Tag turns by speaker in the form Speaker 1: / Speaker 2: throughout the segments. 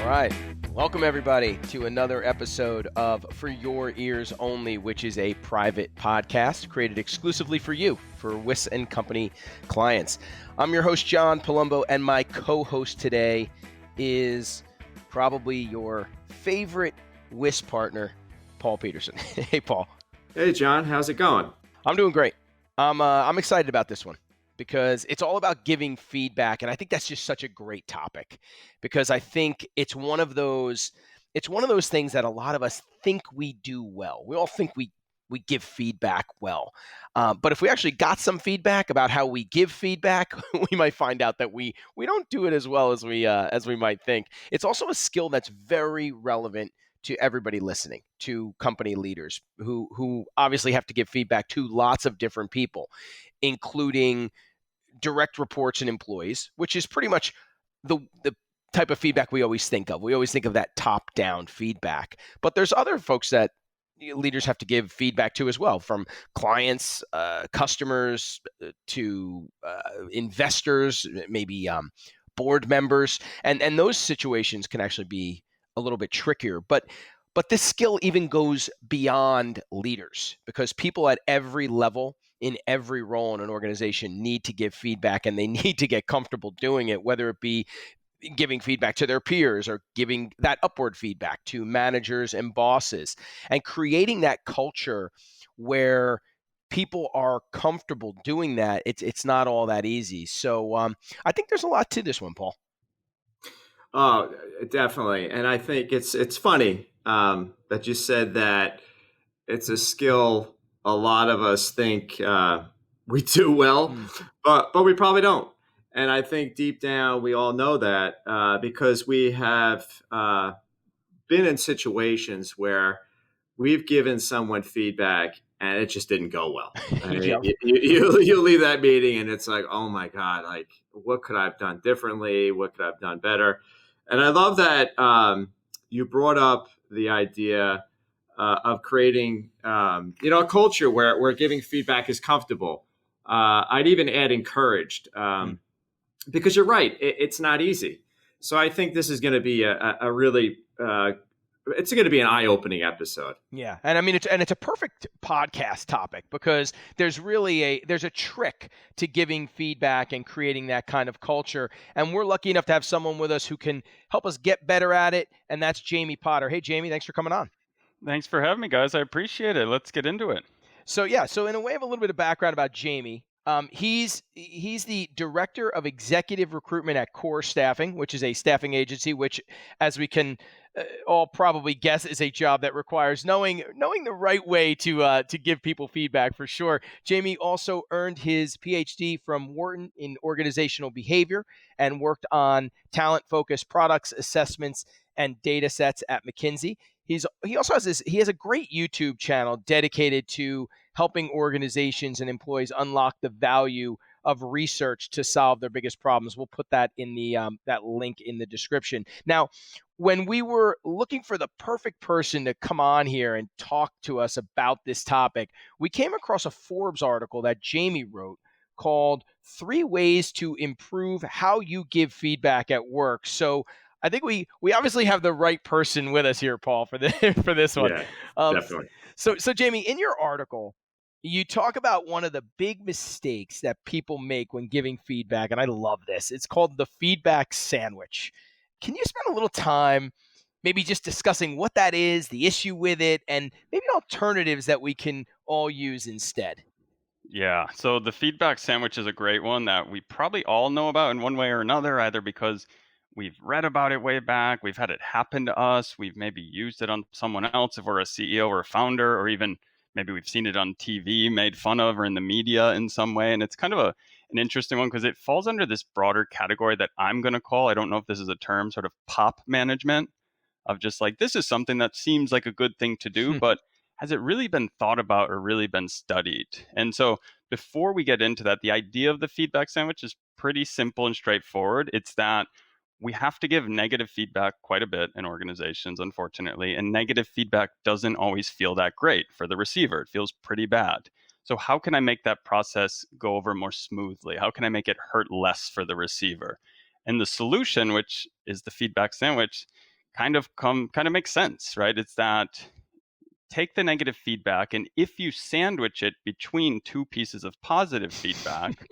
Speaker 1: All right. Welcome, everybody, to another episode of For Your Ears Only, which is a private podcast created exclusively for you, for Wiss & Company clients. I'm your host, John Palumbo, and my co-host today is probably your favorite Wiss partner, Paul Peterson. Hey, Paul.
Speaker 2: Hey, John. How's it going?
Speaker 1: I'm doing great. I'm excited about this one, because it's all about giving feedback. And I think that's just such a great topic, because I think it's one of those things that a lot of us think we do well. We all think we give feedback well. But if we actually got some feedback about how we give feedback, we might find out that we don't do it as well as we might think. It's also a skill that's very relevant to everybody listening, to company leaders who obviously have to give feedback to lots of different people, including direct reports and employees, which is pretty much the type of feedback we always think of. We always think of that top-down feedback. But there's other folks that leaders have to give feedback to as well, from clients, customers, to investors, maybe board members. And those situations can actually be a little bit trickier. But this skill even goes beyond leaders, because people at every level, in every role in an organization, need to give feedback, and they need to get comfortable doing it, whether it be giving feedback to their peers or giving that upward feedback to managers and bosses, and creating that culture where people are comfortable doing that. It's not all that easy. So I think there's a lot to this one, Paul.
Speaker 2: Oh, definitely. And I think it's funny that you said that it's a skill a lot of us think we do well, but we probably don't. And I think deep down, we all know that because we have been in situations where we've given someone feedback and it just didn't go well. I mean,
Speaker 1: Yep.
Speaker 2: you leave that meeting and it's like, oh my God, like what could I have done differently? What could I have done better? And I love that you brought up the idea of creating, a culture where giving feedback is comfortable. I'd even add encouraged, because you're right, it's not easy. So I think this is going to be a really it's going to be an eye-opening episode.
Speaker 1: Yeah, and I mean it's a perfect podcast topic, because there's a trick to giving feedback and creating that kind of culture, and we're lucky enough to have someone with us who can help us get better at it, and that's Jaime Potter. Hey, Jamie, thanks for coming on.
Speaker 3: Thanks for having me, guys. I appreciate it. Let's get into it.
Speaker 1: So in a way of a little bit of background about Jamie. He's the director of executive recruitment at Core Staffing, which is a staffing agency, which, as we can all probably guess, is a job that requires knowing the right way to give people feedback, for sure. Jamie also earned his PhD from Wharton in organizational behavior and worked on talent-focused products, assessments, and data sets at McKinsey. He also has a great YouTube channel dedicated to helping organizations and employees unlock the value of research to solve their biggest problems. We'll put that in the that link in the description. Now, when we were looking for the perfect person to come on here and talk to us about this topic, we came across a Forbes article that Jamie wrote called 3 Ways to Improve How You Give Feedback at Work. So I think we obviously have the right person with us here, Paul, for this one.
Speaker 2: Yeah, definitely.
Speaker 1: So Jamie, in your article, you talk about one of the big mistakes that people make when giving feedback, and I love this. It's called the feedback sandwich. Can you spend a little time maybe just discussing what that is, the issue with it, and maybe alternatives that we can all use instead?
Speaker 3: Yeah, so the feedback sandwich is a great one that we probably all know about in one way or another, either because we've read about it way back, we've had it happen to us, we've maybe used it on someone else if we're a CEO or a founder, or even maybe we've seen it on TV, made fun of, or in the media in some way. And it's kind of an interesting one because it falls under this broader category that I'm going to call, I don't know if this is a term, sort of pop management, of just like, this is something that seems like a good thing to do, but has it really been thought about or really been studied? And so before we get into that, the idea of the feedback sandwich is pretty simple and straightforward. It's that we have to give negative feedback quite a bit in organizations, unfortunately, and negative feedback doesn't always feel that great for the receiver. It feels pretty bad. So how can I make that process go over more smoothly? How can I make it hurt less for the receiver? And the solution, which is the feedback sandwich, kind of makes sense, right? It's that take the negative feedback, and if you sandwich it between two pieces of positive feedback,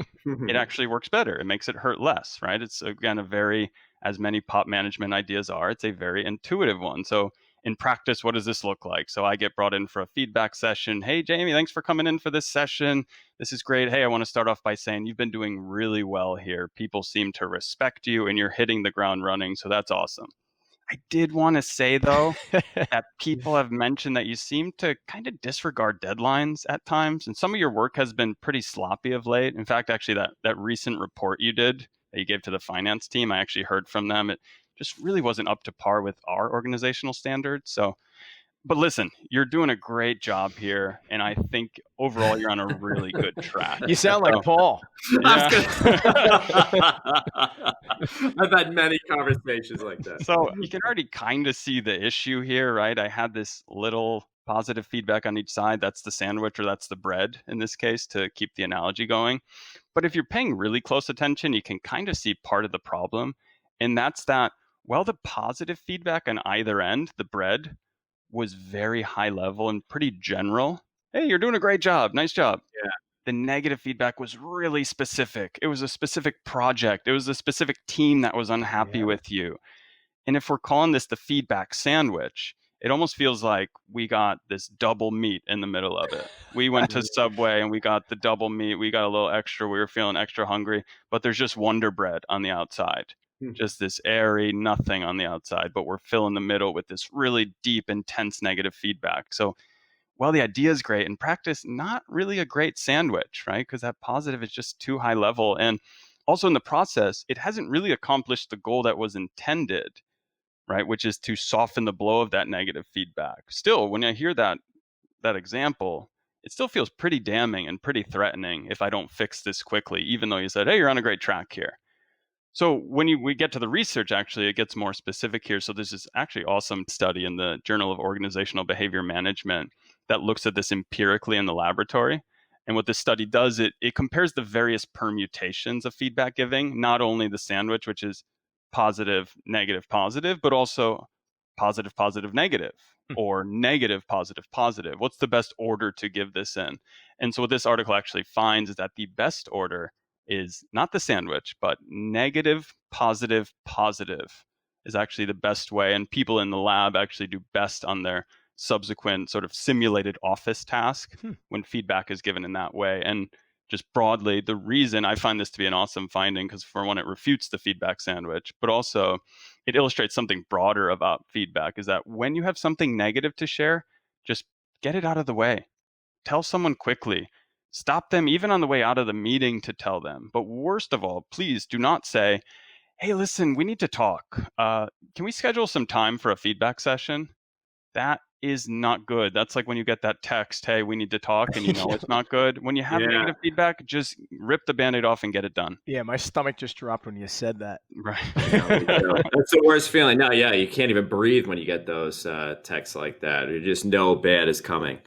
Speaker 3: it actually works better. It makes it hurt less, right? It's, again, a very, as many pop management ideas are, it's a very intuitive one. So in practice, what does this look like? So I get brought in for a feedback session. Hey, Jamie, thanks for coming in for this session. This is great. Hey, I want to start off by saying you've been doing really well here. People seem to respect you and you're hitting the ground running. So that's awesome. I did want to say, though, that people have mentioned that you seem to kind of disregard deadlines at times, and some of your work has been pretty sloppy of late. In fact, actually, that recent report you did that you gave to the finance team, I actually heard from them. It just really wasn't up to par with our organizational standards. So, but listen, you're doing a great job here, and I think overall you're on a really good track.
Speaker 1: You sound like Paul.
Speaker 3: Yeah.
Speaker 2: I've had many conversations like that.
Speaker 3: So you can already kind of see the issue here, right? I had this little positive feedback on each side. That's the sandwich, or that's the bread in this case, to keep the analogy going. But if you're paying really close attention, you can kind of see part of the problem. And that's that, well, the positive feedback on either end, the bread, was very high level and pretty general. Hey, you're doing a great job. Nice job.
Speaker 2: Yeah.
Speaker 3: The negative feedback was really specific. It was a specific project. It was a specific team that was unhappy with you. And if we're calling this the feedback sandwich, it almost feels like we got this double meat in the middle of it. We went to Subway and we got the double meat. We got a little extra. We were feeling extra hungry, but there's just Wonder Bread on the outside. Just this airy nothing on the outside, but we're filling the middle with this really deep, intense negative feedback. So, well, the idea is great. In practice, not really a great sandwich, right? Because that positive is just too high level. And also in the process, it hasn't really accomplished the goal that was intended, right? Which is to soften the blow of that negative feedback. Still, when I hear that example, it still feels pretty damning and pretty threatening if I don't fix this quickly, even though you said, hey, you're on a great track here. So when we get to the research, actually, it gets more specific here. So this is actually awesome study in the Journal of Organizational Behavior Management that looks at this empirically in the laboratory. And what this study does, it compares the various permutations of feedback giving, not only the sandwich, which is positive, negative, positive, but also positive, positive, negative, or negative, positive, positive. What's the best order to give this in? And so what this article actually finds is that the best order is not the sandwich, but negative, positive, positive is actually the best way. And people in the lab actually do best on their subsequent sort of simulated office task when feedback is given in that way. And just broadly, the reason I find this to be an awesome finding, because for one, it refutes the feedback sandwich, but also it illustrates something broader about feedback, is that when you have something negative to share, just get it out of the way. Tell someone quickly. Stop them even on the way out of the meeting to tell them. But worst of all, please do not say, hey, listen, we need to talk. Can we schedule some time for a feedback session? That is not good. That's like when you get that text, hey, we need to talk, and you know it's not good. When you have negative feedback, just rip the Band-Aid off and get it done.
Speaker 1: Yeah, my stomach just dropped when you said that.
Speaker 3: Right.
Speaker 2: That's the worst feeling. No, yeah, you can't even breathe when you get those texts like that. You just know bad is coming.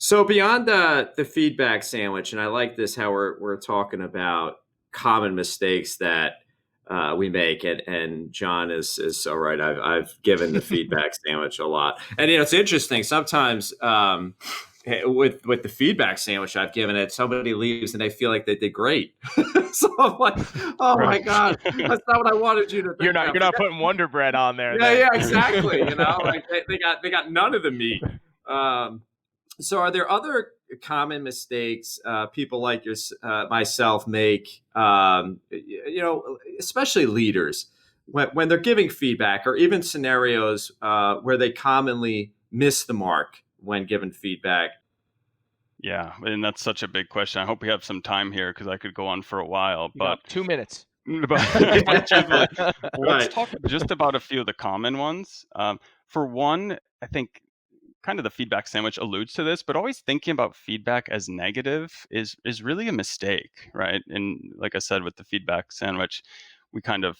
Speaker 2: So beyond the feedback sandwich, and I like this, how we're talking about common mistakes that we make, and John is so right. I've given the feedback sandwich a lot, and it's interesting. Sometimes with the feedback sandwich I've given it, somebody leaves and they feel like they did great. So I'm like, oh my God, that's not what I wanted you to think.
Speaker 1: You're not putting Wonder Bread on there.
Speaker 2: Yeah, exactly. Like they got none of the meat. So are there other common mistakes people like myself make, especially leaders, when they're giving feedback, or even scenarios where they commonly miss the mark when given feedback?
Speaker 3: Yeah, and that's such a big question. I hope we have some time here, because I could go on for a while. But
Speaker 1: 2 minutes.
Speaker 3: Let's talk just about a few of the common ones. For one, I think kind of the feedback sandwich alludes to this, but always thinking about feedback as negative is really a mistake, right? And like I said, with the feedback sandwich, we kind of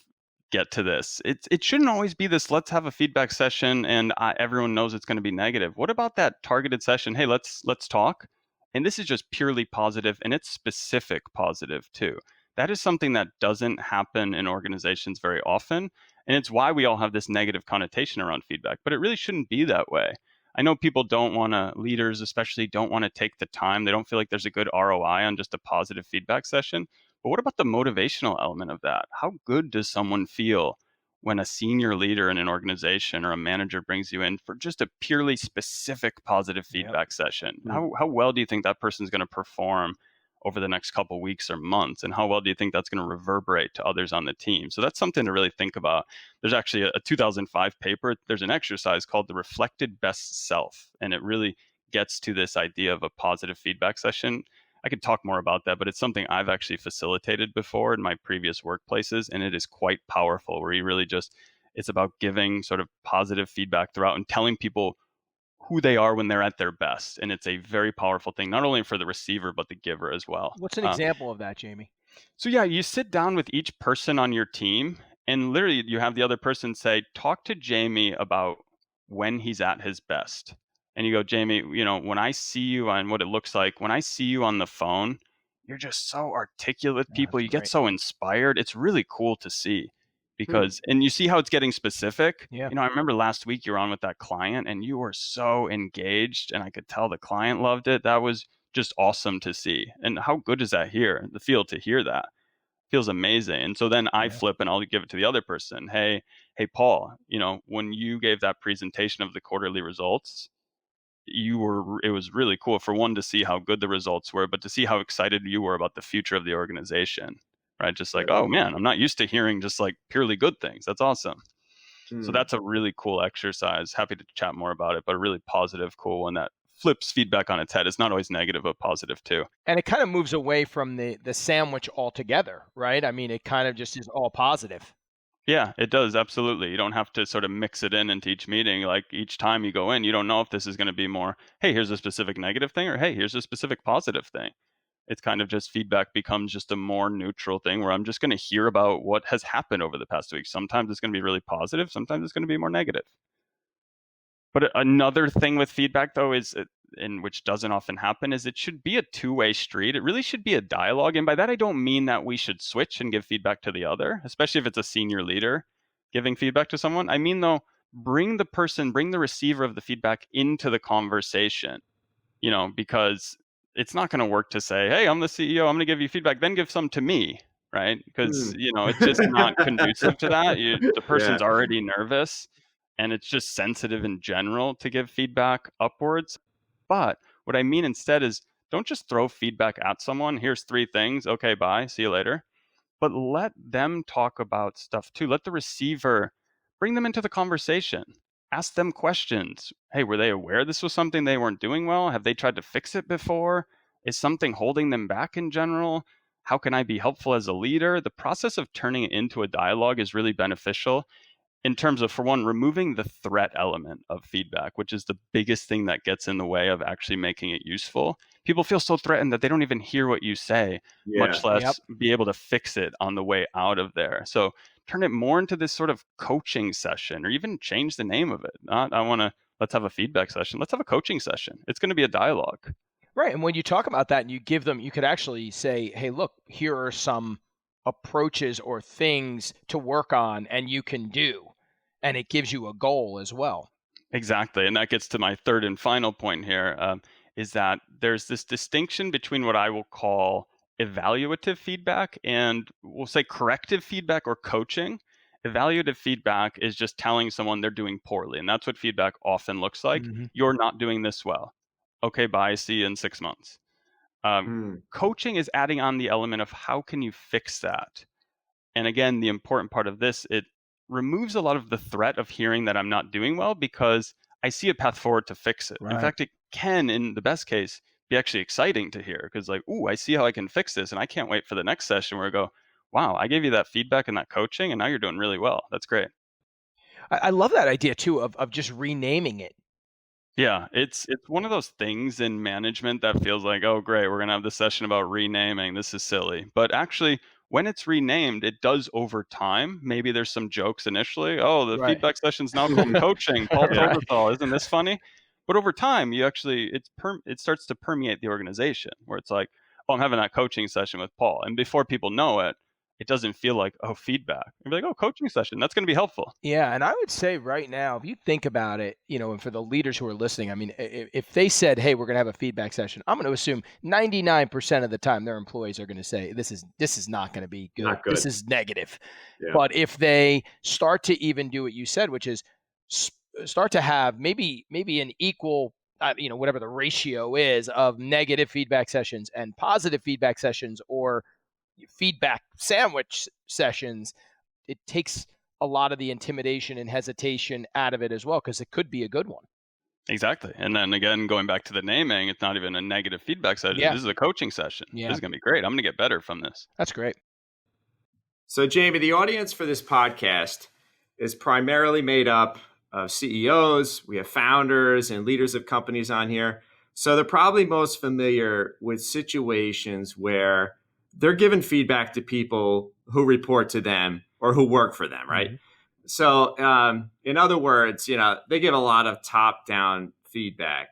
Speaker 3: get to this. It shouldn't always be this, let's have a feedback session and everyone knows it's going to be negative. What about that targeted session? Hey, let's talk. And this is just purely positive, and it's specific positive too. That is something that doesn't happen in organizations very often. And it's why we all have this negative connotation around feedback, but it really shouldn't be that way. I know people don't want to, leaders especially, don't want to take the time. They don't feel like there's a good ROI on just a positive feedback session. But what about the motivational element of that? How good does someone feel when a senior leader in an organization or a manager brings you in for just a purely specific positive feedback session? How well do you think that person's going to perform over the next couple of weeks or months? And how well do you think that's going to reverberate to others on the team? So that's something to really think about. There's actually a 2005 paper. There's an exercise called the reflected best self, and it really gets to this idea of a positive feedback session. I could talk more about that, but it's something I've actually facilitated before in my previous workplaces, and it is quite powerful, where you really just, it's about giving sort of positive feedback throughout and telling people who they are when they're at their best. And it's a very powerful thing, not only for the receiver, but the giver as well.
Speaker 1: What's an example of that, Jamie?
Speaker 3: So yeah, you sit down with each person on your team, and literally you have the other person say, talk to Jamie about when he's at his best. And you go, Jamie, when I see you on what it looks like, when I see you on the phone, you're just so articulate with people. You get so inspired. It's really cool to see because, and you see how it's getting specific.
Speaker 1: Yeah.
Speaker 3: I remember last week you were on with that client and you were so engaged, and I could tell the client loved it. That was just awesome to see. And how good is that feel to hear that? Feels amazing. And so then I flip and I'll give it to the other person. Hey, Paul, when you gave that presentation of the quarterly results, it was really cool, for one, to see how good the results were, but to see how excited you were about the future of the organization, right? Just like, oh man, I'm not used to hearing just like purely good things. That's awesome. So that's a really cool exercise. Happy to chat more about it, but a really positive, cool one that flips feedback on its head. It's not always negative, but positive too.
Speaker 1: And it kind of moves away from the sandwich altogether, right? I mean, it kind of just is all positive.
Speaker 3: Yeah, it does. Absolutely. You don't have to sort of mix it into each meeting. Like each time you go in, you don't know if this is going to be more, hey, here's a specific negative thing, or hey, here's a specific positive thing. It's kind of just feedback becomes just a more neutral thing where I'm just going to hear about what has happened over the past week. Sometimes it's going to be really positive. Sometimes it's going to be more negative. But another thing with feedback, though, is, and which doesn't often happen, is it should be a two-way street. It really should be a dialogue. And by that, I don't mean that we should switch and give feedback to the other, especially if it's a senior leader giving feedback to someone. I mean, though, bring the receiver of the feedback into the conversation, because it's not going to work to say, hey, I'm the CEO, I'm going to give you feedback, then give some to me, right? Because, it's just not conducive to that. The person's already nervous. And it's just sensitive in general to give feedback upwards. But what I mean instead is, don't just throw feedback at someone. Here's 3 things. Okay, bye. See you later. But let them talk about stuff too. Let the receiver bring them into the conversation. Ask them questions. Hey, were they aware this was something they weren't doing well? Have they tried to fix it before? Is something holding them back in general? How can I be helpful as a leader? The process of turning it into a dialogue is really beneficial, in terms of, for one, removing the threat element of feedback, which is the biggest thing that gets in the way of actually making it useful. People feel so threatened that they don't even hear what you say, much less be able to fix it on the way out of there. So turn it more into this sort of coaching session, or even change the name of it. Let's have a feedback session. Let's have a coaching session. It's going to be a dialogue.
Speaker 1: Right. And when you talk about that and you give them, you could actually say, hey, look, here are some approaches or things to work on and you can do. And it gives you a goal as well.
Speaker 3: Exactly. And that gets to my third and final point here, is that there's this distinction between what I will call evaluative feedback and we'll say corrective feedback or coaching. Evaluative feedback is just telling someone they're doing poorly. And that's what feedback often looks like. You're not doing this well. Okay, bye. See you in 6 months. Coaching is adding on the element of how can you fix that? And again, the important part of this, it removes a lot of the threat of hearing that I'm not doing well, because I see a path forward to fix it. Right. In fact, it can, in the best case, be actually exciting to hear, because like, ooh, I see how I can fix this. And I can't wait for the next session where I go, wow, I gave you that feedback and that coaching and now you're doing really well. That's great.
Speaker 1: I love that idea too, of just renaming it.
Speaker 3: Yeah, it's one of those things in management that feels like, oh, great, we're going to have this session about renaming. This is silly. But actually, when it's renamed, it does over time. Maybe there's some jokes initially. Oh, the feedback session's now called coaching. Paul Toberthal, isn't this funny? But over time, you actually, it starts to permeate the organization, where it's like, oh, I'm having that coaching session with Paul. And before people know it, it doesn't feel like, oh, feedback. You'd be like, oh, coaching session. That's going to be helpful.
Speaker 1: Yeah, and I would say right now, if you think about it, and for the leaders who are listening, I mean, if they said, "Hey, we're going to have a feedback session," I'm going to assume 99% of the time their employees are going to say, "This is not going to be good.
Speaker 2: Not good.
Speaker 1: This is negative."
Speaker 2: Yeah.
Speaker 1: But if they start to even do what you said, which is start to have maybe an equal, whatever the ratio is of negative feedback sessions and positive feedback sessions, or feedback sandwich sessions, it takes a lot of the intimidation and hesitation out of it as well, because it could be a good one.
Speaker 3: Exactly. And then again, going back to the naming, it's not even a negative feedback session.
Speaker 1: Yeah.
Speaker 3: This is a coaching session.
Speaker 1: Yeah.
Speaker 3: This is going to be great. I'm going to get better from this.
Speaker 1: That's great.
Speaker 2: So, Jamie, the audience for this podcast is primarily made up of CEOs. We have founders and leaders of companies on here. So they're probably most familiar with situations where they're giving feedback to people who report to them or who work for them, right? Mm-hmm. So in other words, they give a lot of top-down feedback,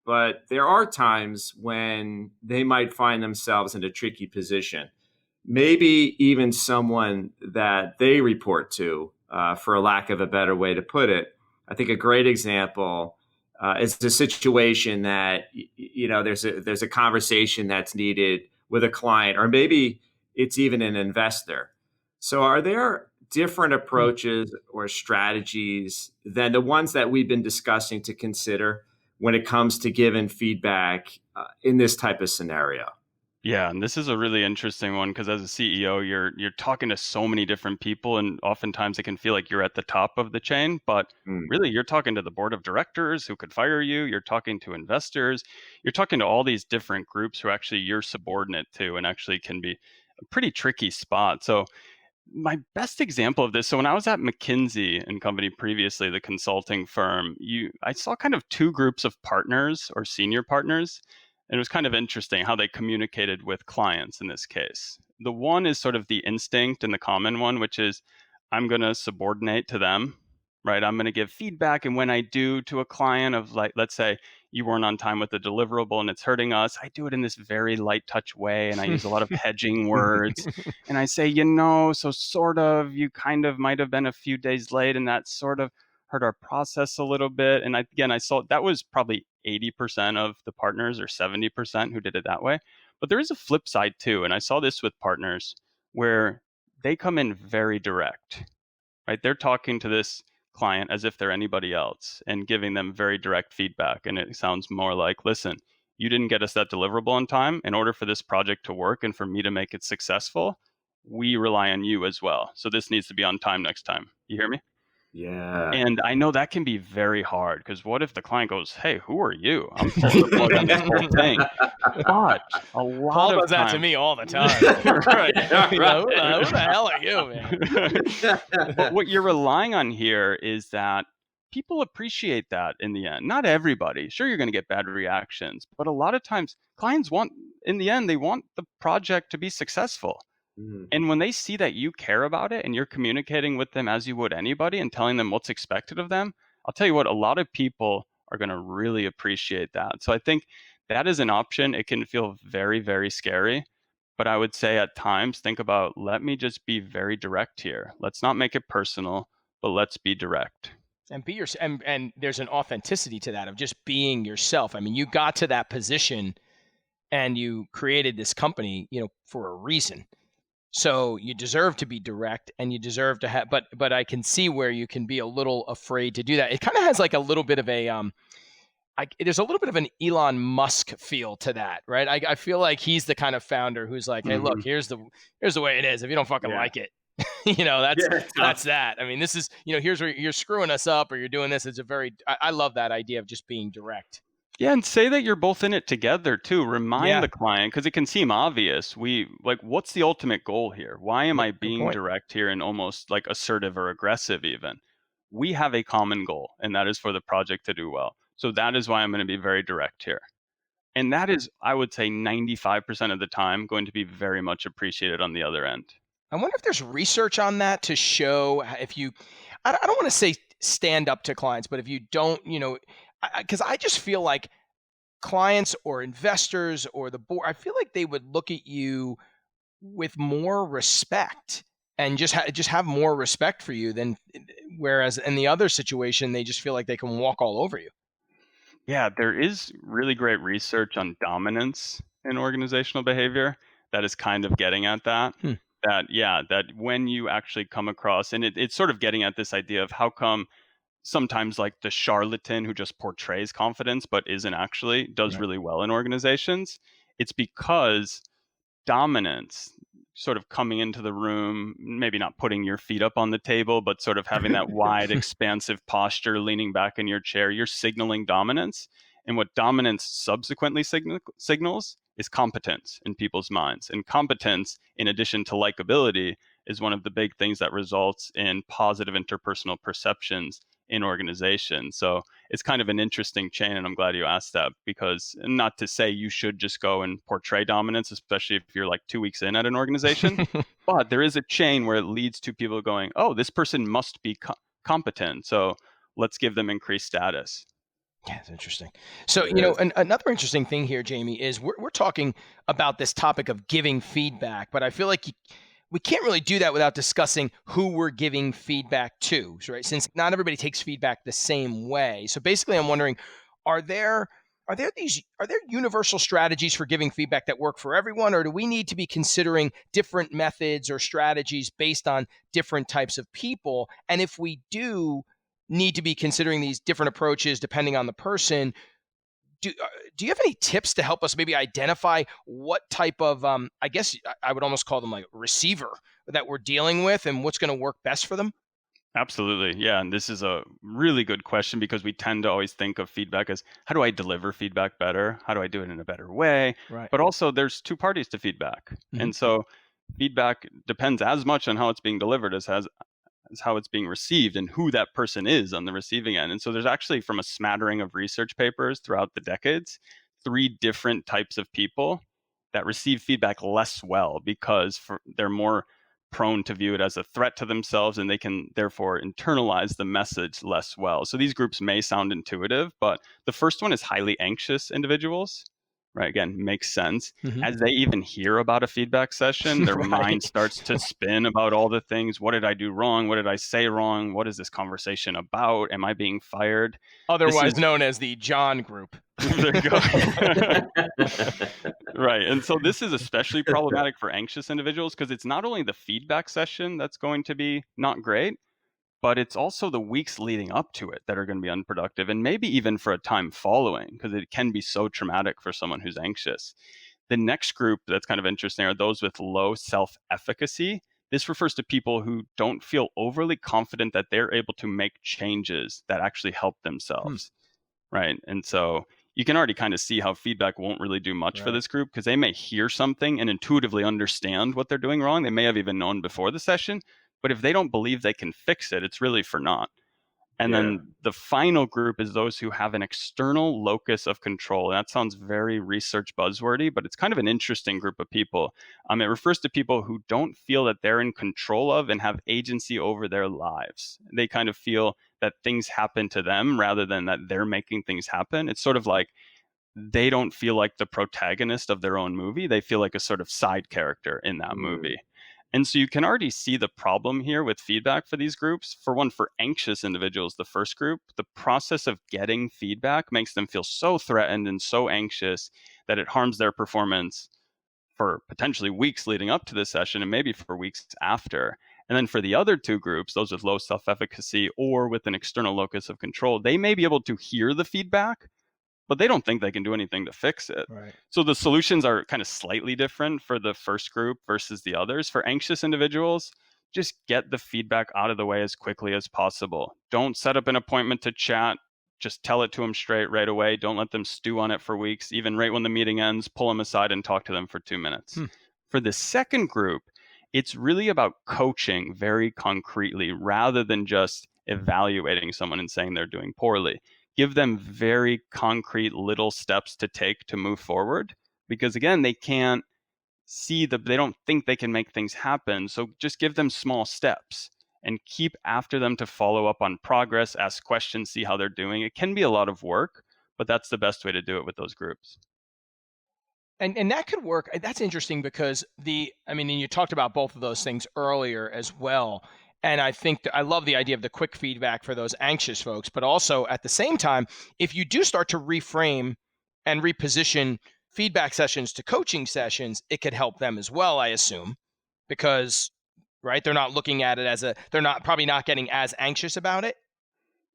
Speaker 2: but there are times when they might find themselves in a tricky position. Maybe even someone that they report to, for a lack of a better way to put it. I think a great example is the situation that, there's a conversation that's needed with a client, or maybe it's even an investor. So are there different approaches or strategies than the ones that we've been discussing to consider when it comes to giving feedback in this type of scenario?
Speaker 3: Yeah, and this is a really interesting one because as a CEO, you're talking to so many different people, and oftentimes it can feel like you're at the top of the chain, but really you're talking to the board of directors who could fire you, you're talking to investors, you're talking to all these different groups who actually you're subordinate to, and actually can be a pretty tricky spot. So my best example of this, so when I was at McKinsey and Company previously, the consulting firm, I saw kind of two groups of partners or senior partners. And it was kind of interesting how they communicated with clients in this case. The one is sort of the instinct and the common one, which is I'm going to subordinate to them, right? I'm going to give feedback. And when I do to a client of, like, let's say you weren't on time with the deliverable and it's hurting us, I do it in this very light touch way. And I use a lot of hedging words. And I say, so sort of, you kind of might have been a few days late, and that sort of hurt our process a little bit. And I saw that was probably 80% of the partners or 70% who did it that way. But there is a flip side too. And I saw this with partners where they come in very direct, right? They're talking to this client as if they're anybody else and giving them very direct feedback. And it sounds more like, listen, you didn't get us that deliverable on time. In order for this project to work and for me to make it successful, we rely on you as well. So this needs to be on time next time. You hear me?
Speaker 2: Yeah.
Speaker 3: And I know that can be very hard, because what if the client goes, hey, who are you? I'm pulling the plug on this whole thing. But a lot
Speaker 1: Paul
Speaker 3: of
Speaker 1: does that to me all the time.
Speaker 3: Right.
Speaker 1: Who the hell are you, man?
Speaker 3: But what you're relying on here is that people appreciate that in the end. Not everybody. Sure, you're going to get bad reactions, but a lot of times clients in the end, they want the project to be successful. And when they see that you care about it and you're communicating with them as you would anybody and telling them what's expected of them, I'll tell you what, a lot of people are going to really appreciate that. So I think that is an option. It can feel very, very scary. But I would say at times, think about, let me just be very direct here. Let's not make it personal, but let's be direct.
Speaker 1: And be and there's an authenticity to that of just being yourself. I mean, you got to that position and you created this company, for a reason. So you deserve to be direct, and you deserve to have, but I can see where you can be a little afraid to do that. It kind of has like a little bit of a, there's a little bit of an Elon Musk feel to that, right? I feel like he's the kind of founder who's like, hey, look, here's the way it is. If you don't fucking like it, that's that. I mean, this is, here's where you're screwing us up or you're doing this. It's I love that idea of just being direct.
Speaker 3: Yeah, and say that you're both in it together too. Remind the client, because it can seem obvious. What's the ultimate goal here? Why am I being direct here and almost like assertive or aggressive even? We have a common goal, and that is for the project to do well. So that is why I'm going to be very direct here. And that is, I would say, 95% of the time going to be very much appreciated on the other end.
Speaker 1: I wonder if there's research on that to show if you, I don't want to say stand up to clients, but if you don't, because I just feel like clients or investors or the board, I feel like they would look at you with more respect and just have more respect for you than whereas in the other situation they just feel like they can walk all over you.
Speaker 3: Yeah, there is really great research on dominance in organizational behavior that is kind of getting at that.
Speaker 1: Hmm.
Speaker 3: That when you actually come across, and it's sort of getting at this idea of how come sometimes like the charlatan who just portrays confidence but isn't actually does
Speaker 1: Right.
Speaker 3: really well in organizations. It's because dominance, sort of coming into the room, maybe not putting your feet up on the table, but sort of having that wide, expansive posture, leaning back in your chair, you're signaling dominance. And what dominance subsequently signals is competence in people's minds. And competence, in addition to likability, is one of the big things that results in positive interpersonal perceptions in organizations. So it's kind of an interesting chain, and I'm glad you asked that, because not to say you should just go and portray dominance, especially if you're like 2 weeks in at an organization, but there is a chain where it leads to people going, oh, this person must be competent, so let's give them increased status.
Speaker 1: Yeah, it's interesting. So,
Speaker 2: It is.
Speaker 1: another interesting thing here, Jamie, is we're talking about this topic of giving feedback, but I feel like we can't really do that without discussing who we're giving feedback to, right? Since not everybody takes feedback the same way. So basically, I'm wondering, are there are there universal strategies for giving feedback that work for everyone, or do we need to be considering different methods or strategies based on different types of people? And if we do need to be considering these different approaches depending on the person, do, uh, do you have any tips to help us maybe identify what type of I guess I would almost call them like receiver that we're dealing with and what's going to work best for them?
Speaker 3: Absolutely. Yeah. And this is a really good question because we tend to always think of feedback as how do I deliver feedback better? How do I do it in a better way?
Speaker 1: Right.
Speaker 3: But also, there's two parties to feedback.
Speaker 1: Hmm.
Speaker 3: And so feedback depends as much on how it's being delivered as how it's being received and who that person is on the receiving end. And so there's actually, from a smattering of research papers throughout the decades, three different types of people that receive feedback less well because they're more prone to view it as a threat to themselves and they can therefore internalize the message less well. So these groups may sound intuitive, but the first one is highly anxious individuals. Right, again, makes sense.
Speaker 1: Hmm.
Speaker 3: As they even hear about a feedback session, their mind
Speaker 1: Right.
Speaker 3: starts to spin about all the things. What did I do wrong? What did I say wrong? What is this conversation about? Am I being fired? This is
Speaker 1: Otherwise known as the John group.
Speaker 3: there you go. Right. And so this is especially problematic for anxious individuals because it's not only the feedback session that's going to be not great, but it's also the weeks leading up to it that are going to be unproductive and maybe even for a time following because it can be so traumatic for someone who's anxious. The next group that's kind of interesting are those with low self efficacy. This refers to people who don't feel overly confident that they're able to make changes that actually help
Speaker 1: Hmm.
Speaker 3: themselves. Right. And so you can already kind of see how feedback won't really do much for
Speaker 1: Right.
Speaker 3: this group because they may hear something and intuitively understand what they're doing wrong. They may have even known before the session, but if they don't believe they can fix it, it's really for naught. And
Speaker 2: Yeah.
Speaker 3: then the final group is those who have an external locus of control. And that sounds very research buzzwordy, but it's kind of an interesting group of people. It refers to people who don't feel that they're in control of and have agency over their lives. They kind of feel that things happen to them rather than that they're making things happen. It's sort of like they don't feel like the protagonist of their own movie. They feel like a sort of side character in that
Speaker 2: Mm.
Speaker 3: movie. And so you can already see the problem here with feedback for these groups. For one, for anxious individuals, the first group, the process of getting feedback makes them feel so threatened and so anxious that it harms their performance for potentially weeks leading up to this session and maybe for weeks after. And then for the other two groups, those with low self efficacy or with an external locus of control, they may be able to hear the feedback but they don't think they can do anything to fix it.
Speaker 1: Right.
Speaker 3: So the solutions are kind of slightly different for the first group versus the others. For anxious individuals, just get the feedback out of the way as quickly as possible. Don't set up an appointment to chat. Just tell it to them straight right away. Don't let them stew on it for weeks. Even right when the meeting ends, pull them aside and talk to them for 2 minutes.
Speaker 1: Hmm.
Speaker 3: For the second group, it's really about coaching very concretely rather than just evaluating someone and saying they're doing poorly. Give them very concrete little steps to take to move forward because again they can't they don't think they can make things happen, so just give them small steps and keep after them to follow up on progress, ask questions, see how they're doing. It can be a lot of work, but that's the best way to do it with those groups.
Speaker 1: And that could work. That's interesting because and you talked about both of those things earlier as well. And I think I love the idea of the quick feedback for those anxious folks, but also at the same time, if you do start to reframe and reposition feedback sessions to coaching sessions, it could help them as well, I assume, because right, they're not looking at it as they're not probably not getting as anxious about it.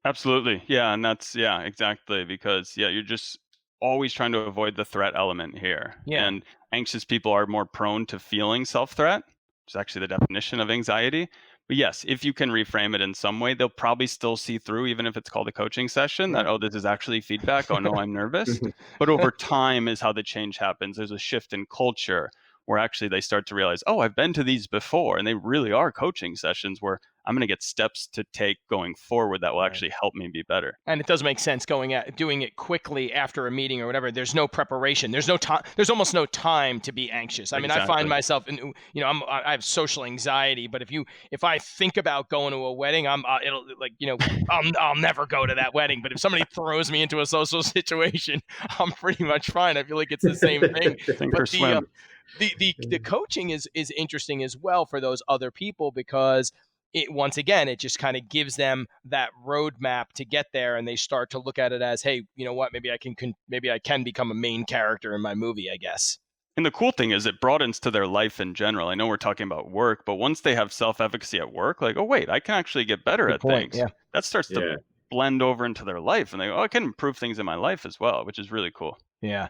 Speaker 3: Absolutely. Yeah. And that's, yeah, exactly. Because, yeah, you're just always trying to avoid the threat element here.
Speaker 1: Yeah.
Speaker 3: And anxious people are more prone to feeling self-threat, which is actually the definition of anxiety. But yes, if you can reframe it in some way, they'll probably still see through, even if it's called a coaching session, that, oh, this is actually feedback. Oh, no, I'm nervous. But over time is how the change happens. There's a shift in culture where actually they start to realize, oh, I've been to these before. And they really are coaching sessions where I'm going to get steps to take going forward that will actually help me be better.
Speaker 1: And it does make sense doing it quickly after a meeting or whatever. There's no preparation. There's no time. There's almost no time to be anxious. I mean, I find myself, I have social anxiety, but if I think about going to a wedding, I'll never go to that wedding. But if somebody throws me into a social situation, I'm pretty much fine. I feel like it's the same thing.
Speaker 3: Sink or swim.
Speaker 1: The coaching is interesting as well for those other people because once again, it just kind of gives them that roadmap to get there, and they start to look at it as, hey, you know what? Maybe I can become a main character in my movie, I guess.
Speaker 3: And the cool thing is it broadens to their life in general. I know we're talking about work, but once they have self-efficacy at work, like, oh, wait, I can actually get better at things.
Speaker 1: Yeah.
Speaker 3: That starts to blend over into their life, and they go, oh, I can improve things in my life as well, which is really cool.
Speaker 1: Yeah.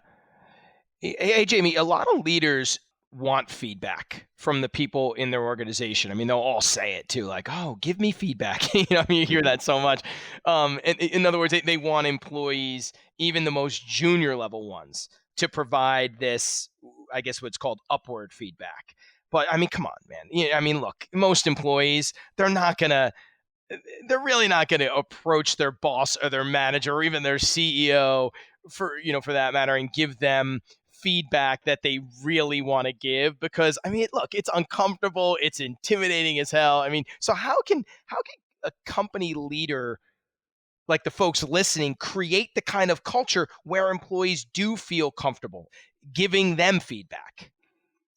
Speaker 1: Hey, Jamie, a lot of leaders want feedback from the people in their organization. I mean, they'll all say it too, like, oh, give me feedback. You hear that so much. In other words, they want employees, even the most junior level ones, to provide this, I guess what's called upward feedback. But I mean, come on, man. Look, most employees, they're really not going to approach their boss or their manager or even their CEO for that matter and give them feedback that they really want to give because look, it's uncomfortable, it's intimidating as hell. So how can a company leader, like the folks listening, create the kind of culture where employees do feel comfortable giving them feedback?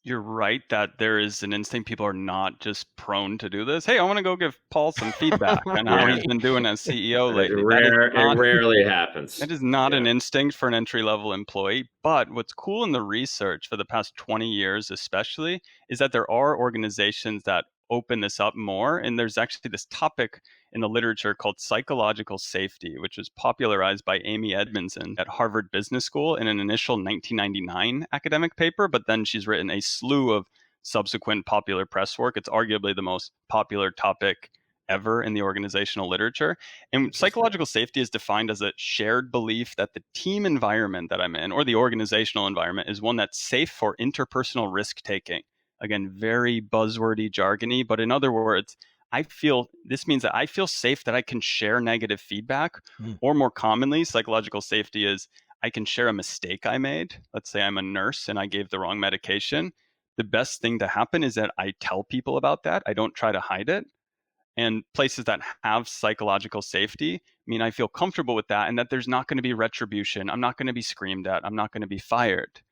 Speaker 3: You're right that there is an instinct. People are not just prone to do this. Hey, I want to go give Paul some feedback on how he's been doing as CEO lately.
Speaker 2: It rarely happens.
Speaker 3: It is not an instinct for an entry-level employee. But what's cool in the research for the past 20 years especially is that there are organizations that open this up more. And there's actually this topic in the literature called psychological safety, which was popularized by Amy Edmondson at Harvard Business School in an initial 1999 academic paper. But then she's written a slew of subsequent popular press work. It's arguably the most popular topic ever in the organizational literature. And psychological safety is defined as a shared belief that the team environment that I'm in, or the organizational environment, is one that's safe for interpersonal risk taking. Again, very buzzwordy, jargony, but in other words, this means that I feel safe that I can share negative feedback, or more commonly, psychological safety is I can share a mistake I made. Let's say I'm a nurse and I gave the wrong medication. The best thing to happen is that I tell people about that. I don't try to hide it. And places that have psychological safety mean I feel comfortable with that and that there's not going to be retribution. I'm not going to be screamed at. I'm not going to be fired.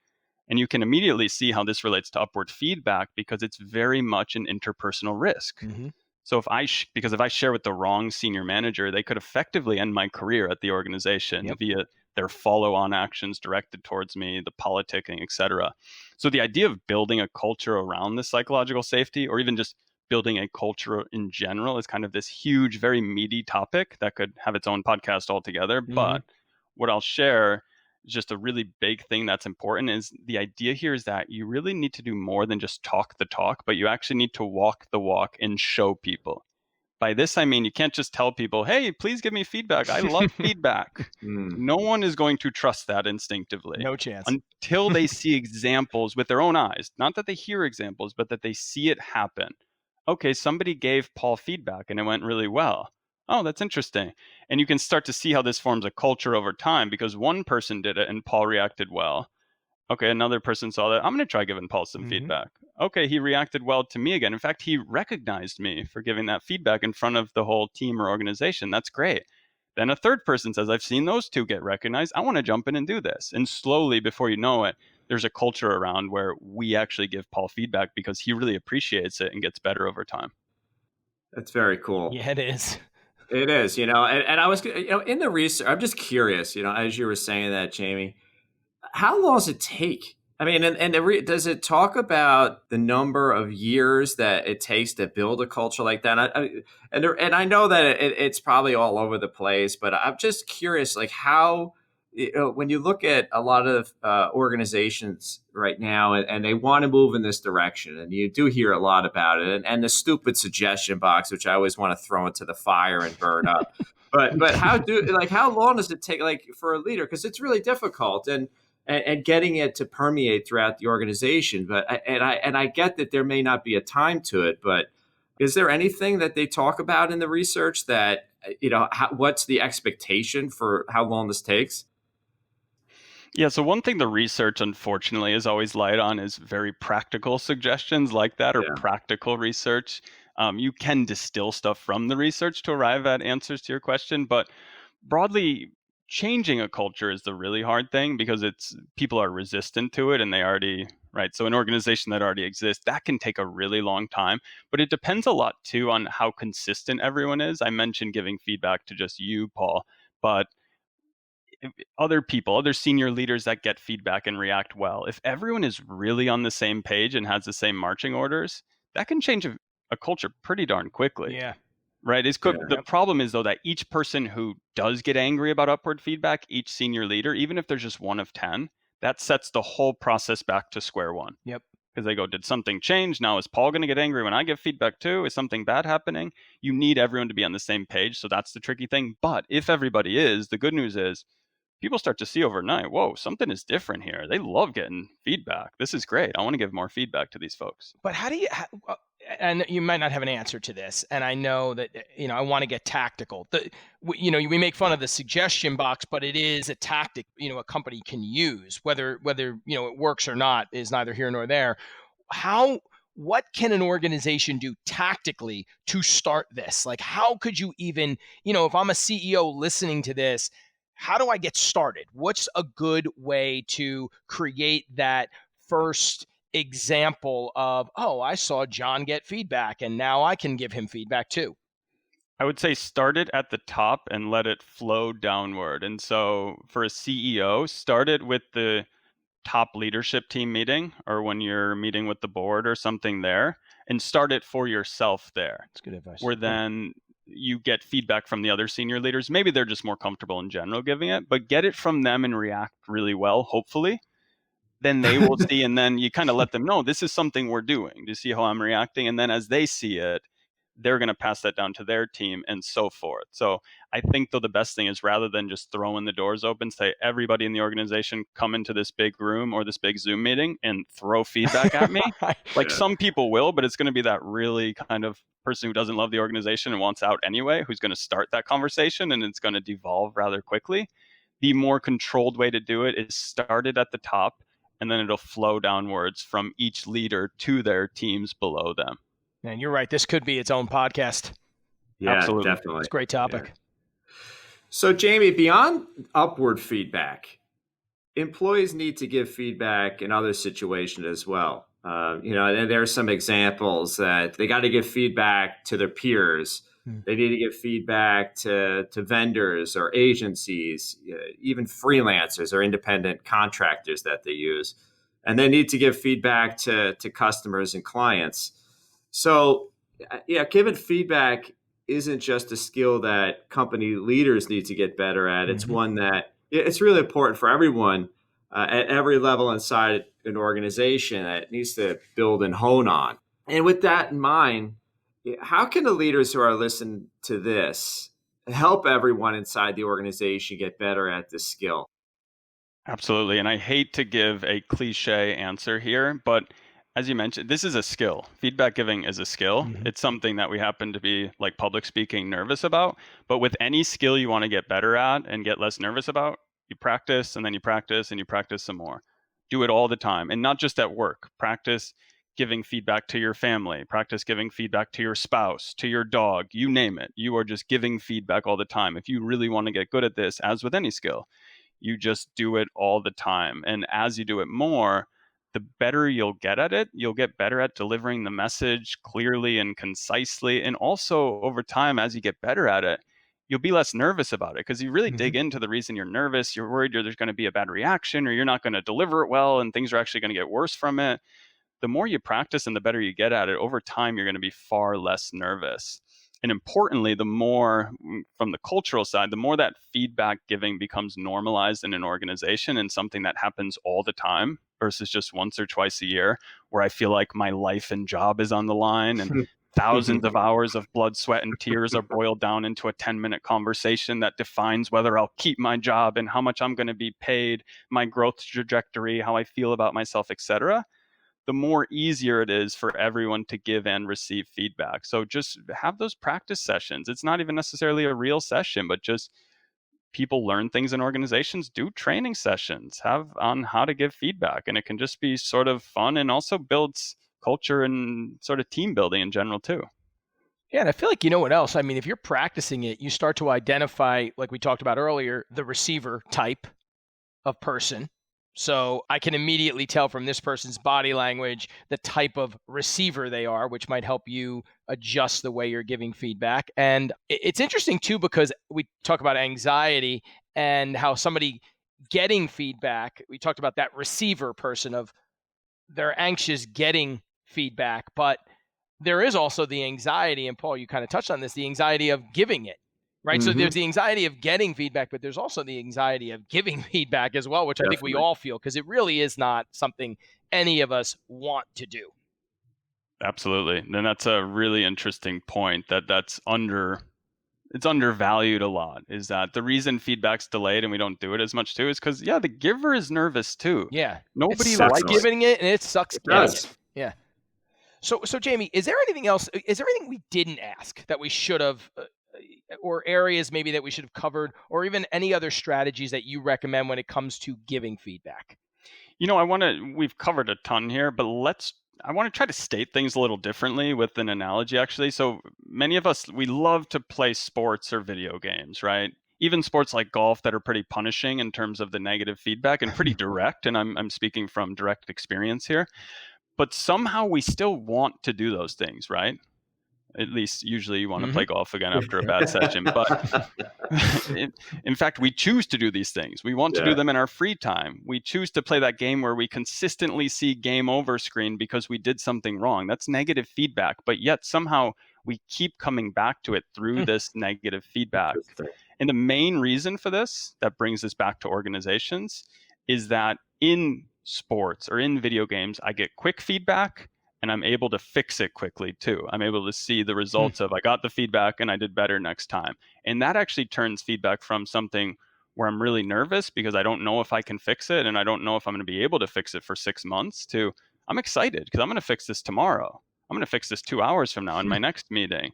Speaker 3: And you can immediately see how this relates to upward feedback because it's very much an interpersonal risk.
Speaker 1: Mm-hmm.
Speaker 3: So if I share with the wrong senior manager, they could effectively end my career at the organization via their follow-on actions directed towards me, the politicking, etc. So the idea of building a culture around this psychological safety, or even just building a culture in general, is kind of this huge, very meaty topic that could have its own podcast altogether. Mm-hmm. But what I'll share, just a really big thing that's important, is the idea here is that you really need to do more than just talk the talk, but you actually need to walk the walk and show people. By this, I mean, you can't just tell people, hey, please give me feedback. I love feedback. No one is going to trust that instinctively.
Speaker 1: No chance.
Speaker 3: Until they see examples with their own eyes. Not that they hear examples, but that they see it happen. Okay, somebody gave Paul feedback and it went really well. Oh, that's interesting. And you can start to see how this forms a culture over time because one person did it and Paul reacted well. Okay, another person saw that. I'm going to try giving Paul some feedback. Okay, he reacted well to me again. In fact, he recognized me for giving that feedback in front of the whole team or organization. That's great. Then a third person says, I've seen those two get recognized. I want to jump in and do this. And slowly, before you know it, there's a culture around where we actually give Paul feedback because he really appreciates it and gets better over time.
Speaker 2: That's very cool.
Speaker 1: Yeah, it is.
Speaker 2: It is, and I was, in the research, I'm just curious, as you were saying that, Jamie, how long does it take? I mean, does it talk about the number of years that it takes to build a culture like that? And I know that it's probably all over the place, but I'm just curious, like how, when you look at a lot of organizations right now, and they want to move in this direction, and you do hear a lot about it, and the stupid suggestion box, which I always want to throw into the fire and burn up. But how long does it take, like, for a leader? Because it's really difficult, and getting it to permeate throughout the organization. But I get that there may not be a time to it, but is there anything that they talk about in the research that, what's the expectation for how long this takes?
Speaker 3: Yeah, so one thing the research, unfortunately, is always light on is very practical suggestions like that, or practical research. You can distill stuff from the research to arrive at answers to your question, but broadly, changing a culture is the really hard thing because people are resistant to it, and they already, right? So an organization that already exists, that can take a really long time, but it depends a lot too on how consistent everyone is. I mentioned giving feedback to just you, Paul, but other people, other senior leaders that get feedback and react well, if everyone is really on the same page and has the same marching orders, that can change a culture pretty darn quickly.
Speaker 1: Yeah.
Speaker 3: Right. The problem is, though, that each person who does get angry about upward feedback, each senior leader, even if there's just one of 10, that sets the whole process back to square one.
Speaker 1: Yep.
Speaker 3: Because they go, did something change? Now, is Paul going to get angry when I give feedback too? Is something bad happening? You need everyone to be on the same page. So that's the tricky thing. But if everybody is, the good news is people start to see overnight, whoa, something is different here. They love getting feedback. This is great. I want to give more feedback to these folks.
Speaker 1: But how do you, and you might not have an answer to this, and I know that, I want to get tactical. We make fun of the suggestion box, but it is a tactic, a company can use. Whether it works or not is neither here nor there. What can an organization do tactically to start this? Like, how could you even, if I'm a CEO listening to this, how do I get started? What's a good way to create that first example of, oh, I saw John get feedback and now I can give him feedback too?
Speaker 3: I would say start it at the top and let it flow downward. And so for a CEO, start it with the top leadership team meeting, or when you're meeting with the board or something there, and start it for yourself there.
Speaker 1: That's good advice.
Speaker 3: Where then you get feedback from the other senior leaders. Maybe they're just more comfortable in general giving it, but get it from them and react really well, hopefully. Then they will see, and then you kind of let them know, this is something we're doing. Do you see how I'm reacting? And then as they see it, they're going to pass that down to their team and so forth. So I think, though, the best thing is, rather than just throwing the doors open, say, everybody in the organization come into this big room or this big Zoom meeting and throw feedback at me. Like, some people will, but it's going to be that really kind of person who doesn't love the organization and wants out anyway, who's going to start that conversation, and it's going to devolve rather quickly. The more controlled way to do it is start it at the top, and then it'll flow downwards from each leader to their teams below them.
Speaker 1: Man, you're right. This could be its own podcast.
Speaker 2: Yeah,
Speaker 3: absolutely.
Speaker 2: Definitely.
Speaker 1: It's a great topic.
Speaker 2: Yeah. So, Jamie, beyond upward feedback, employees need to give feedback in other situations as well. And there are some examples that they got to give feedback to their peers. They need to give feedback to vendors or agencies, even freelancers or independent contractors that they use. And they need to give feedback to customers and clients. So, giving feedback isn't just a skill that company leaders need to get better at. It's one that it's really important for everyone at every level inside an organization that needs to build and hone on. And with that in mind, how can the leaders who are listening to this help everyone inside the organization get better at this skill?
Speaker 3: Absolutely. And I hate to give a cliche answer here, but as you mentioned, this is a skill. Feedback giving is a skill. It's something that we happen to be, like public speaking, nervous about. But with any skill you want to get better at and get less nervous about, you practice, and then you practice, and you practice some more. Do it all the time. And not just at work. Practice giving feedback to your family. Practice giving feedback to your spouse, to your dog, you name it. You are just giving feedback all the time. If you really want to get good at this, as with any skill, You just do it all the time. And as you do it more, the better you'll get at it. You'll get better at delivering the message clearly and concisely. And also over time, as you get better at it, you'll be less nervous about it because you really dig into the reason you're nervous. You're worried there's going to be a bad reaction or you're not going to deliver it well and things are actually going to get worse from it. The more you practice and the better you get at it, over time, you're going to be far less nervous. And importantly, the more from the cultural side, the more that feedback giving becomes normalized in an organization and something that happens all the time versus just once or twice a year, where I feel like my life and job is on the line and thousands of hours of blood, sweat, and tears are boiled down into a 10-minute conversation that defines whether I'll keep my job and how much I'm going to be paid, my growth trajectory, how I feel about myself, etc. The more easier it is for everyone to give and receive feedback. So just have those practice sessions. It's not even necessarily a real session, but just people learn things in organizations, do training sessions, have on how to give feedback. And it can just be sort of fun and also builds culture and sort of team building in general too.
Speaker 1: Yeah, and I feel like, you know what else? I mean, if you're practicing it, you start to identify, like we talked about earlier, the receiver type of person. So I can immediately tell from this person's body language the type of receiver they are, which might help you adjust the way you're giving feedback. And it's interesting too, because we talk about anxiety and how somebody getting feedback, we talked about that receiver person of they're anxious getting feedback, but there is also the anxiety, and Paul, you kind of touched on this, the anxiety of giving it. Right. So there's the anxiety of getting feedback, but there's also the anxiety of giving feedback as well, which I think we all feel, because it really is not something any of us want to do.
Speaker 3: Absolutely. And that's a really interesting point it's undervalued a lot, is that the reason feedback's delayed and we don't do it as much too is because, the giver is nervous too.
Speaker 1: Yeah.
Speaker 3: Nobody
Speaker 1: likes giving it and it sucks getting it. Yeah. So Jamie, is there anything else? Is there anything we didn't ask that we should have, or areas maybe that we should have covered, or even any other strategies that you recommend when it comes to giving feedback?
Speaker 3: We've covered a ton here, but I want to try to state things a little differently with an analogy, actually. So many of us, we love to play sports or video games, right? Even sports like golf that are pretty punishing in terms of the negative feedback and pretty direct. And I'm speaking from direct experience here. But somehow we still want to do those things, right? At least usually you want to play golf again after a bad session. But in fact, we choose to do these things. We want to do them in our free time. We choose to play that game where we consistently see game over screen because we did something wrong. That's negative feedback. But yet somehow we keep coming back to it through this negative feedback. And the main reason for this, that brings us back to organizations, is that in sports or in video games, I get quick feedback. And I'm able to fix it quickly too. I'm able to see the results of I got the feedback and I did better next time. And that actually turns feedback from something where I'm really nervous because I don't know if I can fix it and I don't know if I'm going to be able to fix it for 6 months to I'm excited because I'm going to fix this tomorrow. I'm going to fix this 2 hours from now in my next meeting.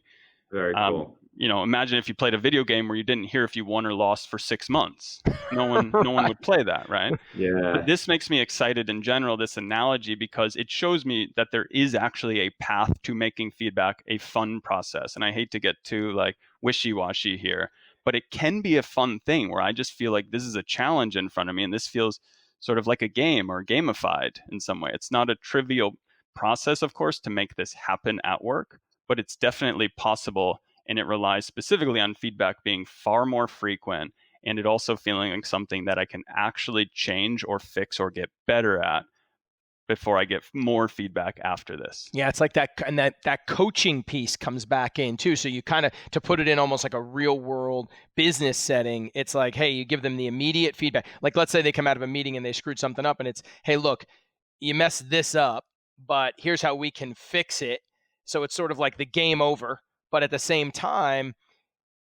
Speaker 2: Very cool.
Speaker 3: Imagine if you played a video game where you didn't hear if you won or lost for 6 months. No one would play that, right?
Speaker 2: Yeah.
Speaker 3: But this makes me excited in general, this analogy, because it shows me that there is actually a path to making feedback a fun process. And I hate to get too wishy-washy here, but it can be a fun thing where I just feel like this is a challenge in front of me and this feels sort of like a game or gamified in some way. It's not a trivial process, of course, to make this happen at work, but it's definitely possible. And it relies specifically on feedback being far more frequent and it also feeling like something that I can actually change or fix or get better at before I get more feedback after this.
Speaker 1: Yeah, it's like that, and that coaching piece comes back in too. So you kind of, to put it in almost like a real world business setting, it's like, hey, you give them the immediate feedback. Like, let's say they come out of a meeting and they screwed something up and it's, hey, look, you messed this up, but here's how we can fix it. So it's sort of like the game over. But at the same time,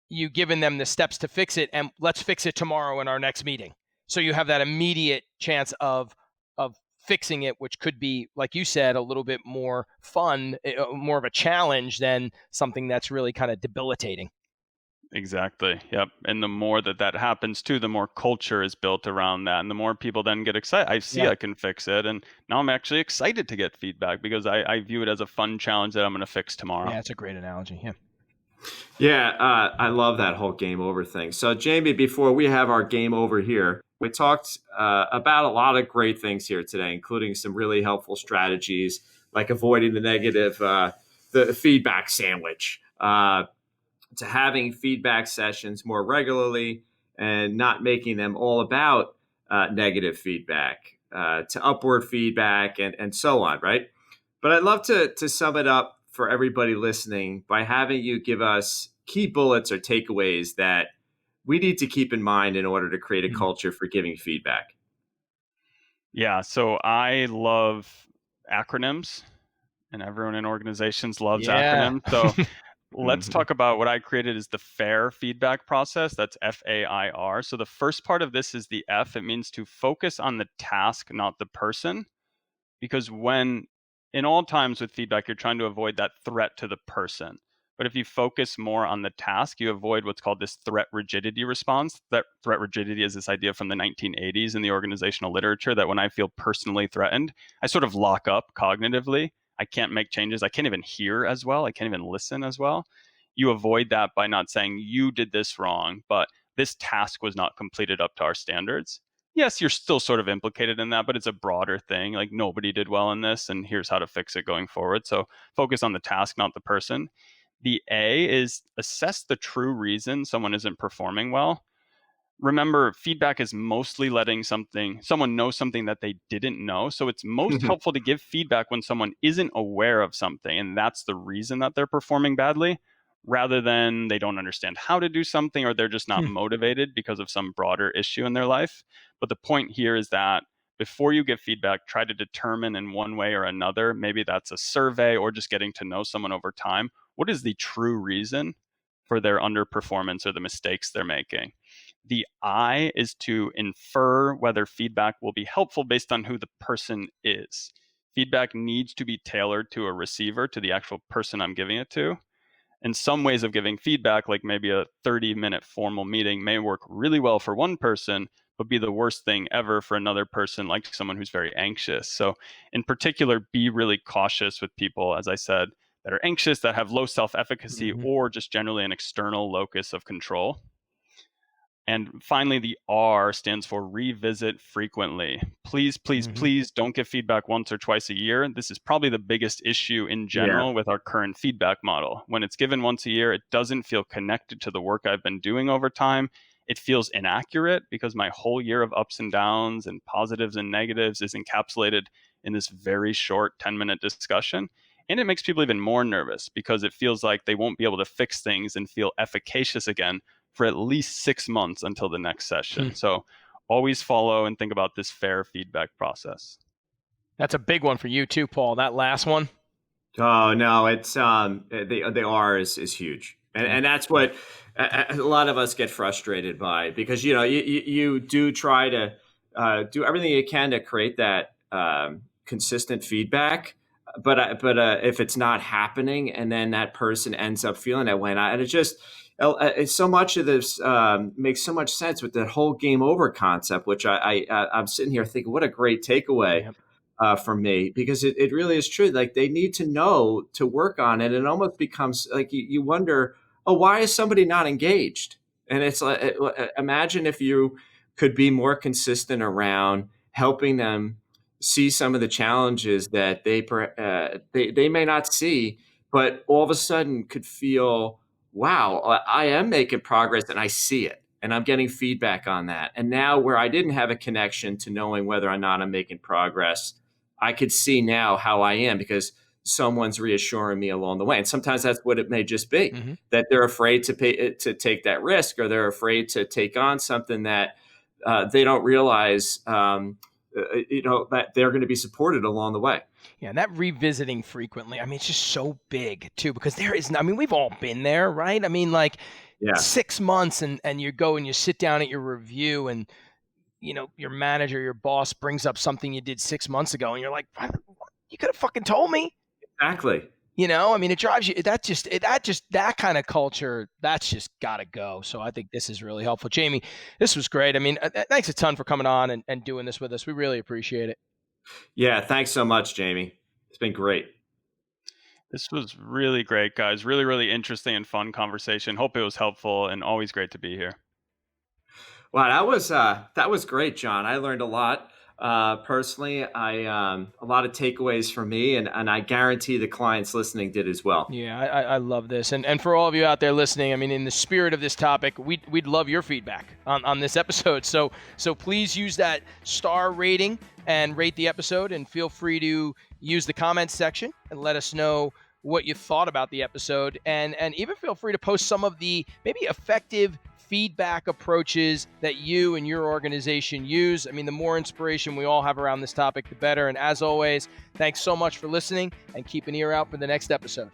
Speaker 1: you've given them the steps to fix it, and let's fix it tomorrow in our next meeting. So you have that immediate chance of fixing it, which could be, like you said, a little bit more fun, more of a challenge than something that's really kind of debilitating.
Speaker 3: Exactly. Yep. And the more that happens too, the more culture is built around that. And the more people then get excited. I see I can fix it. And now I'm actually excited to get feedback because I view it as a fun challenge that I'm going to fix tomorrow.
Speaker 1: Yeah, that's a great analogy. Yeah.
Speaker 2: Yeah, I love that whole game over thing. So, Jamie, before we have our game over here, We talked about a lot of great things here today, including some really helpful strategies like avoiding the negative, the feedback sandwich, to having feedback sessions more regularly and not making them all about negative feedback, to upward feedback and so on, right? But I'd love to sum it up for everybody listening by having you give us key bullets or takeaways that we need to keep in mind in order to create a culture for giving feedback.
Speaker 3: Yeah, so I love acronyms, and everyone in organizations loves
Speaker 1: Yeah.
Speaker 3: acronyms. So let's
Speaker 2: Mhm.
Speaker 3: talk about what I created is the FAIR feedback process. That's FAIR. So the first part of this is the F. It means to focus on the task, not the person. Because when, in all times with feedback, you're trying to avoid that threat to the person. But if you focus more on the task, you avoid what's called this threat rigidity response. That threat rigidity is this idea from the 1980s in the organizational literature that when I feel personally threatened, I sort of lock up cognitively. I can't make changes. I can't even hear as well. I can't even listen as well. You avoid that by not saying, you did this wrong, but this task was not completed up to our standards. Yes, you're still sort of implicated in that, but it's a broader thing. Like nobody did well in this, and here's how to fix it going forward. So focus on the task, not the person. The A is assess the true reason someone isn't performing well. Remember, feedback is mostly letting someone know something that they didn't know. So it's most helpful to give feedback when someone isn't aware of something, and that's the reason that they're performing badly, rather than they don't understand how to do something or they're just not motivated because of some broader issue in their life. But the point here is that before you give feedback, try to determine in one way or another, maybe that's a survey or just getting to know someone over time, what is the true reason for their underperformance or the mistakes they're making. The I is to infer whether feedback will be helpful based on who the person is. Feedback needs to be tailored to a receiver, to the actual person I'm giving it to. And some ways of giving feedback, like maybe a 30-minute formal meeting, may work really well for one person, but be the worst thing ever for another person, like someone who's very anxious. So, in particular, be really cautious with people, as I said, that are anxious, that have low self efficacy, or just generally an external locus of control. And finally, the R stands for revisit frequently. Please, please, please don't give feedback once or twice a year. This is probably the biggest issue in
Speaker 2: Yeah,
Speaker 3: general with our current feedback model. When it's given once a year, it doesn't feel connected to the work I've been doing over time. It feels inaccurate because my whole year of ups and downs and positives and negatives is encapsulated in this very short 10-minute discussion. And it makes people even more nervous because it feels like they won't be able to fix things and feel efficacious again for at least 6 months until the next session. So always follow and think about this FAIR feedback process.
Speaker 1: That's a big one for you too, Paul. That last one.
Speaker 2: Oh no, it's the R is huge, and that's what a lot of us get frustrated by, because you do try to do everything you can to create that consistent feedback, but if it's not happening, and then that person ends up feeling that way, and it's so much of this makes so much sense with the whole game over concept, which I'm sitting here thinking, what a great takeaway
Speaker 1: Yep.
Speaker 2: for me, because it really is true. Like they need to know to work on it. It almost becomes like you wonder, oh, why is somebody not engaged? And it's like, imagine if you could be more consistent around helping them see some of the challenges that they may not see, but all of a sudden could feel, wow, I am making progress and I see it. And I'm getting feedback on that. And now, where I didn't have a connection to knowing whether or not I'm making progress, I could see now how I am because someone's reassuring me along the way. And sometimes that's what it may just be, that they're afraid to take that risk, or they're afraid to take on something that they don't realize, that they're going to be supported along the way.
Speaker 1: Yeah, and that revisiting frequently, I mean, it's just so big too, because we've all been there, right? I mean, like
Speaker 2: Yeah,
Speaker 1: 6 months and you go and you sit down at your review and, your manager, your boss brings up something you did 6 months ago and you're like, you could have fucking told me.
Speaker 2: exactly.
Speaker 1: I mean, it drives you, that kind of culture, that's just got to go. So I think this is really helpful. Jamie, this was great. I mean, thanks a ton for coming on and doing this with us. We really appreciate it.
Speaker 2: Yeah, thanks so much, Jamie. It's been great.
Speaker 3: This was really great, guys. Really, really interesting and fun conversation. Hope it was helpful, and always great to be here.
Speaker 2: Wow, that was great, John. I learned a lot. Personally, a lot of takeaways for me, and I guarantee the clients listening did as well.
Speaker 1: Yeah, I love this. And for all of you out there listening, I mean, in the spirit of this topic, we'd love your feedback on this episode. So please use that star rating and rate the episode, and feel free to use the comments section and let us know what you thought about the episode. And even feel free to post some of the maybe effective feedback approaches that you and your organization use. I mean, the more inspiration we all have around this topic, the better. And as always, thanks so much for listening, and keep an ear out for the next episode.